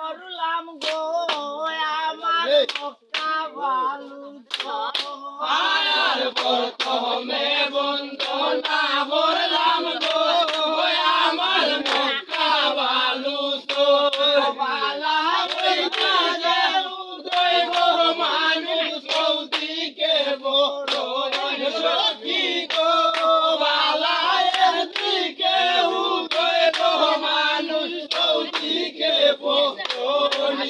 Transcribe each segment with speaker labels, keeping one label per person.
Speaker 1: করলাম গো আমার মক্কা বালু
Speaker 2: আর প্রথমে বন্দনা করলাম গো আমার মক্কা বালু তো বালা হইতা যে উদয় গো মানুষ সৌদিকে বড় সখী গো বালা এর দিকে উদয় গো মানুষ সৌদিকে বড়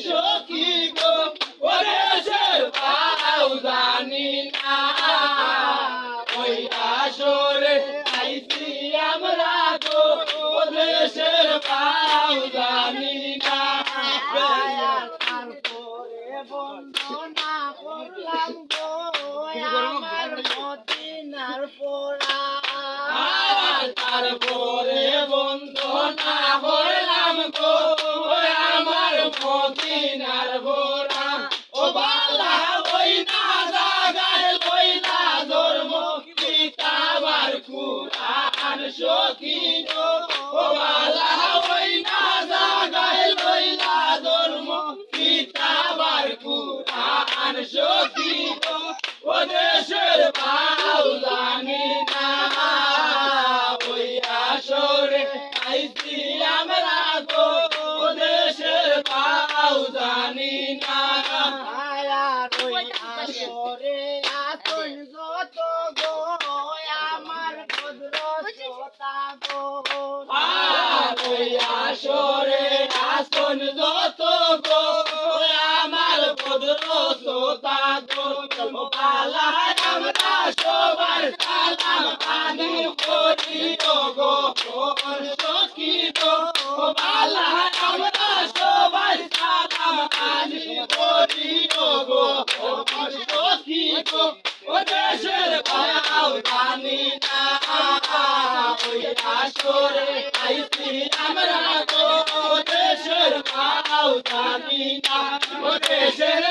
Speaker 2: সখী গো ওরে সে পাও জানি না ওই আসরে আইছি আমরা গো দেশের পাও জানি না
Speaker 1: তারপরে বন্দনা করলাম গো আমার মদিনার পোড়া
Speaker 2: তারপরে বন্দনা করলাম গো আমার মদিনার ভোরা ও বালা ওই না জাগায় লইলা ধর্ম কিতাবার কুরআন সখী গো ও বালা ওই না জাগায় লইলা ধর্ম কিতাবার কুরআন সখী গো ও দেশের পাও জানি না ওই আসরে আইছি আমরা গো ও দেশের পাও জানি না
Speaker 1: আয়ার ওই আসরে আসন যত গো আমার ভদ্র শ্রোতা গো
Speaker 2: আর ওই আসরে আসন যত গো আমার ভদ্র শ্রোতা গো বালা আমরা সবার সালাম আনি করি গো সখী গো বালা আমরা সবার সালাম আনি করি গো সখী গো ও দেশের পাও জানি না ওই আসরে আইছি আমরা গো দেশের পাও জানি না ও দেশের